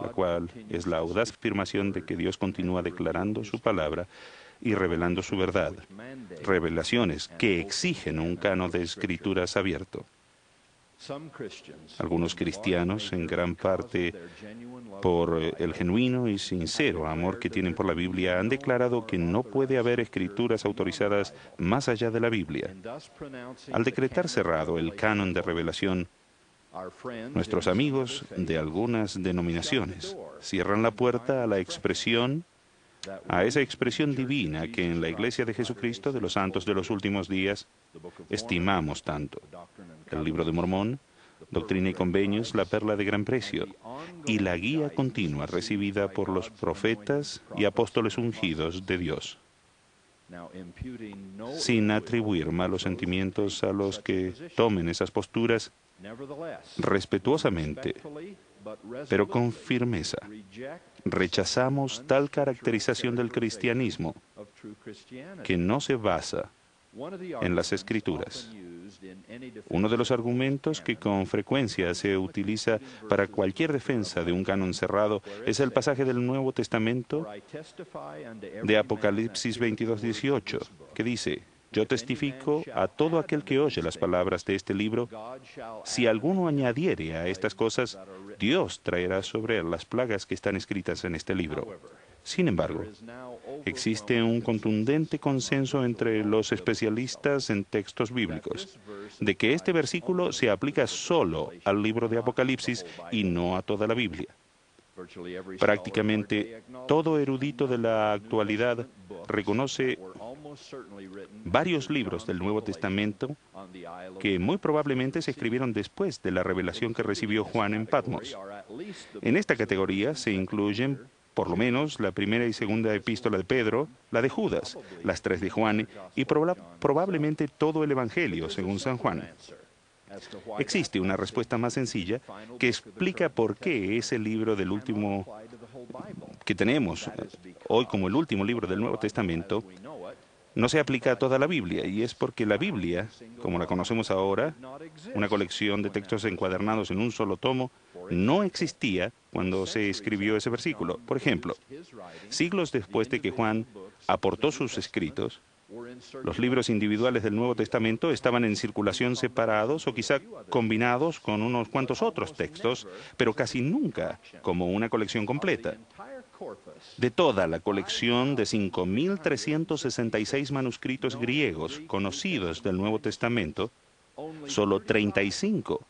la cual es la audaz afirmación de que Dios continúa declarando su palabra y revelando su verdad, revelaciones que exigen un canon de escrituras abierto. Algunos cristianos, en gran parte por el genuino y sincero amor que tienen por la Biblia, han declarado que no puede haber escrituras autorizadas más allá de la Biblia. Al decretar cerrado el canon de revelación, nuestros amigos de algunas denominaciones cierran la puerta a la expresión, a esa expresión divina que en la Iglesia de Jesucristo de los Santos de los Últimos Días estimamos tanto. El Libro de Mormón, Doctrina y Convenios, la perla de gran precio, y la guía continua recibida por los profetas y apóstoles ungidos de Dios. Sin atribuir malos sentimientos a los que tomen esas posturas, respetuosamente, pero con firmeza, rechazamos tal caracterización del cristianismo que no se basa en las Escrituras. Uno de los argumentos que con frecuencia se utiliza para cualquier defensa de un canon cerrado es el pasaje del Nuevo Testamento de Apocalipsis 22:18, que dice: yo testifico a todo aquel que oye las palabras de este libro, si alguno añadiere a estas cosas, Dios traerá sobre él las plagas que están escritas en este libro. Sin embargo, existe un contundente consenso entre los especialistas en textos bíblicos de que este versículo se aplica solo al libro de Apocalipsis y no a toda la Biblia. Prácticamente todo erudito de la actualidad reconoce varios libros del Nuevo Testamento que muy probablemente se escribieron después de la revelación que recibió Juan en Patmos. En esta categoría se incluyen por lo menos la primera y segunda epístola de Pedro, la de Judas, las 3 de Juan y probablemente todo el Evangelio según San Juan. Existe una respuesta más sencilla que explica por qué ese libro del último que tenemos hoy como el último libro del Nuevo Testamento no se aplica a toda la Biblia, y es porque la Biblia, como la conocemos ahora, una colección de textos encuadernados en un solo tomo, no existía cuando se escribió ese versículo. Por ejemplo, siglos después de que Juan aportó sus escritos, los libros individuales del Nuevo Testamento estaban en circulación separados o quizá combinados con unos cuantos otros textos, pero casi nunca como una colección completa. De toda la colección de 5.366 manuscritos griegos conocidos del Nuevo Testamento, solo 35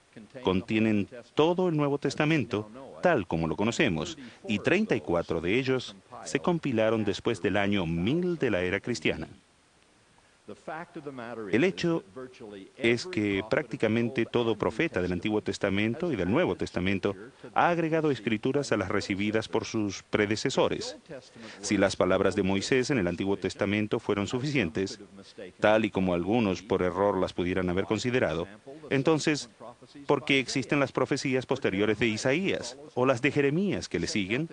contienen todo el Nuevo Testamento tal como lo conocemos, y 34 de ellos se compilaron después del año 1000 de la era cristiana. El hecho es que prácticamente todo profeta del Antiguo Testamento y del Nuevo Testamento ha agregado escrituras a las recibidas por sus predecesores. Si las palabras de Moisés en el Antiguo Testamento fueron suficientes, tal y como algunos por error las pudieran haber considerado, entonces, ¿por qué existen las profecías posteriores de Isaías o las de Jeremías que le siguen?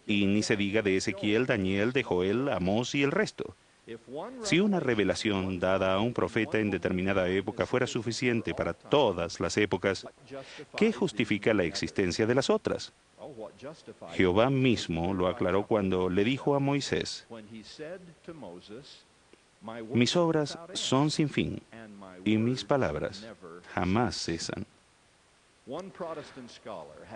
Y ni se diga de Ezequiel, Daniel, de Joel, Amós y el resto. Si una revelación dada a un profeta en determinada época fuera suficiente para todas las épocas, ¿qué justifica la existencia de las otras? Jehová mismo lo aclaró cuando le dijo a Moisés: mis obras son sin fin y mis palabras jamás cesan.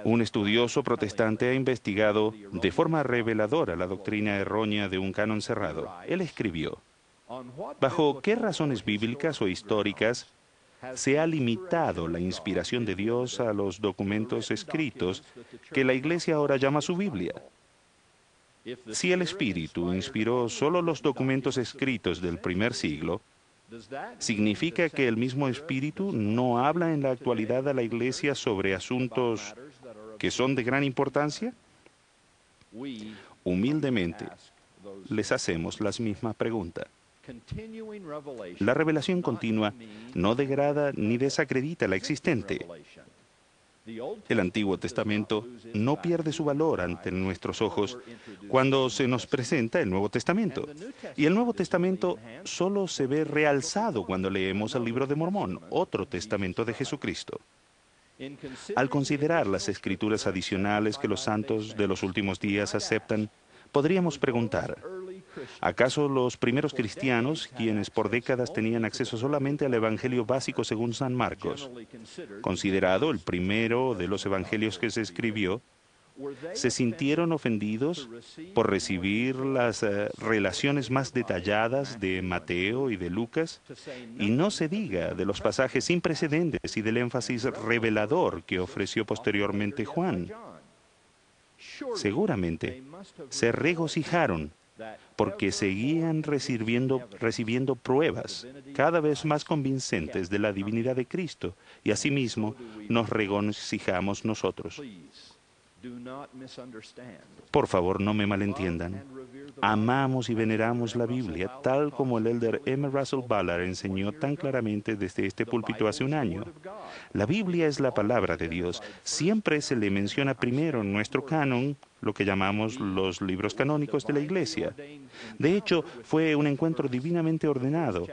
Un estudioso protestante ha investigado de forma reveladora la doctrina errónea de un canon cerrado. Él escribió: ¿bajo qué razones bíblicas o históricas se ha limitado la inspiración de Dios a los documentos escritos que la Iglesia ahora llama su Biblia? Si el Espíritu inspiró solo los documentos escritos del primer siglo, ¿significa que el mismo Espíritu no habla en la actualidad a la Iglesia sobre asuntos que son de gran importancia? Humildemente, les hacemos la misma pregunta. La revelación continua no degrada ni desacredita la existente. El Antiguo Testamento no pierde su valor ante nuestros ojos cuando se nos presenta el Nuevo Testamento. Y el Nuevo Testamento solo se ve realzado cuando leemos el Libro de Mormón, otro testamento de Jesucristo. Al considerar las escrituras adicionales que los santos de los últimos días aceptan, podríamos preguntar, ¿acaso los primeros cristianos, quienes por décadas tenían acceso solamente al Evangelio básico según San Marcos, considerado el primero de los evangelios que se escribió, se sintieron ofendidos por recibir las relaciones más detalladas de Mateo y de Lucas? Y no se diga de los pasajes sin precedentes y del énfasis revelador que ofreció posteriormente Juan. Seguramente se regocijaron porque seguían recibiendo pruebas cada vez más convincentes de la divinidad de Cristo, y asimismo nos regocijamos nosotros. Por favor, no me malentiendan. Amamos y veneramos la Biblia, tal como el elder M. Russell Ballard enseñó tan claramente desde este púlpito hace un año. La Biblia es la palabra de Dios. Siempre se le menciona primero en nuestro canon, lo que llamamos los libros canónicos de la Iglesia. De hecho, fue un encuentro divinamente ordenado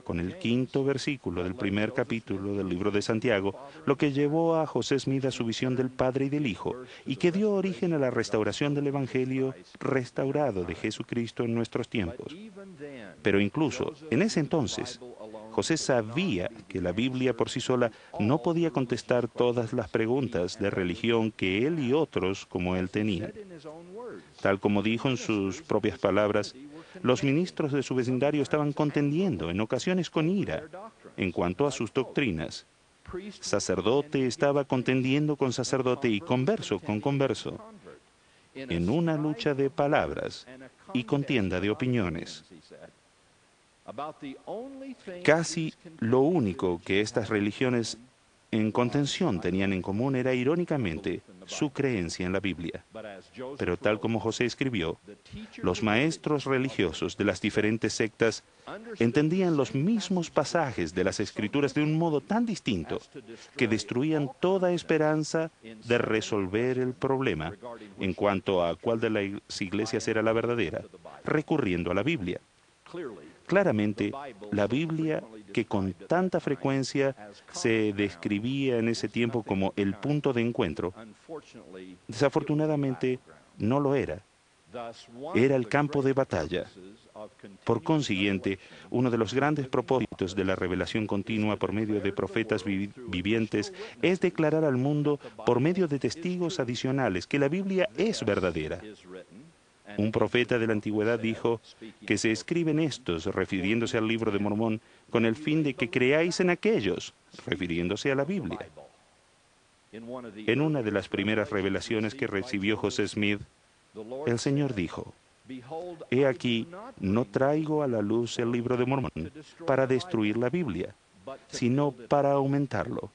con el 5º versículo del primer capítulo del libro de Santiago, lo que llevó a José Smith a su visión del Padre y del Hijo, y que dio origen a la restauración del Evangelio restaurado de Jesucristo en nuestros tiempos. Pero incluso en ese entonces, José sabía que la Biblia por sí sola no podía contestar todas las preguntas de religión que él y otros como él tenían. Tal como dijo en sus propias palabras, los ministros de su vecindario estaban contendiendo, en ocasiones con ira, en cuanto a sus doctrinas. Sacerdote estaba contendiendo con sacerdote y converso con converso, en una lucha de palabras y contienda de opiniones. Casi lo único que estas religiones en contención tenían en común era, irónicamente, su creencia en la Biblia. Pero tal como José escribió, los maestros religiosos de las diferentes sectas entendían los mismos pasajes de las Escrituras de un modo tan distinto que destruían toda esperanza de resolver el problema en cuanto a cuál de las iglesias era la verdadera, recurriendo a la Biblia. Claramente, la Biblia, que con tanta frecuencia se describía en ese tiempo como el punto de encuentro, desafortunadamente no lo era. Era el campo de batalla. Por consiguiente, uno de los grandes propósitos de la revelación continua por medio de profetas vivientes es declarar al mundo, por medio de testigos adicionales, que la Biblia es verdadera. Un profeta de la antigüedad dijo que se escriben estos, refiriéndose al libro de Mormón, con el fin de que creáis en aquellos, refiriéndose a la Biblia. En una de las primeras revelaciones que recibió José Smith, el Señor dijo: He aquí, no traigo a la luz el libro de Mormón para destruir la Biblia, sino para aumentarlo.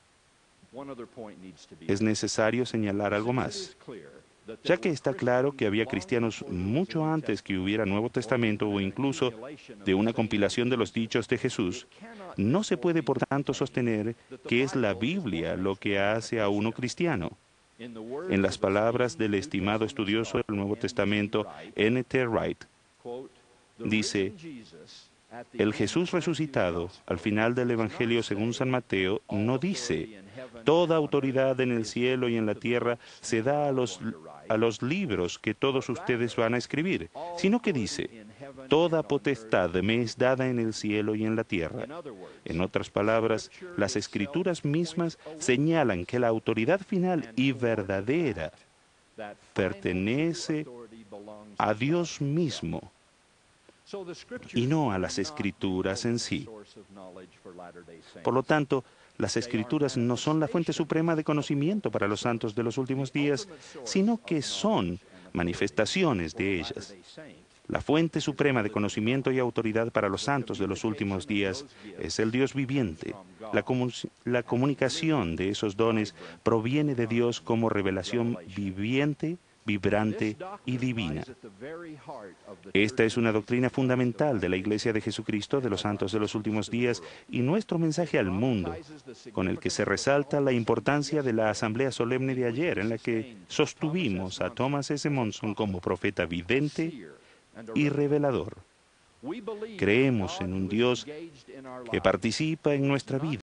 Es necesario señalar algo más. Ya que está claro que había cristianos mucho antes que hubiera Nuevo Testamento o incluso de una compilación de los dichos de Jesús, no se puede por tanto sostener que es la Biblia lo que hace a uno cristiano. En las palabras del estimado estudioso del Nuevo Testamento, N. T. Wright, dice: el Jesús resucitado, al final del Evangelio según San Mateo, no dice: toda autoridad en el cielo y en la tierra se da a los libros que todos ustedes van a escribir, sino que dice: toda potestad me es dada en el cielo y en la tierra. En otras palabras, las Escrituras mismas señalan que la autoridad final y verdadera pertenece a Dios mismo y no a las Escrituras en sí. Por lo tanto, las Escrituras no son la fuente suprema de conocimiento para los santos de los últimos días, sino que son manifestaciones de ellas. La fuente suprema de conocimiento y autoridad para los santos de los últimos días es el Dios viviente. La comunicación de esos dones proviene de Dios como revelación viviente, vibrante y divina. Esta es una doctrina fundamental de la Iglesia de Jesucristo de los santos de los últimos días y nuestro mensaje al mundo, con el que se resalta la importancia de la asamblea solemne de ayer, en la que sostuvimos a Thomas S. Monson como profeta vidente y revelador. Creemos en un Dios que participa en nuestra vida,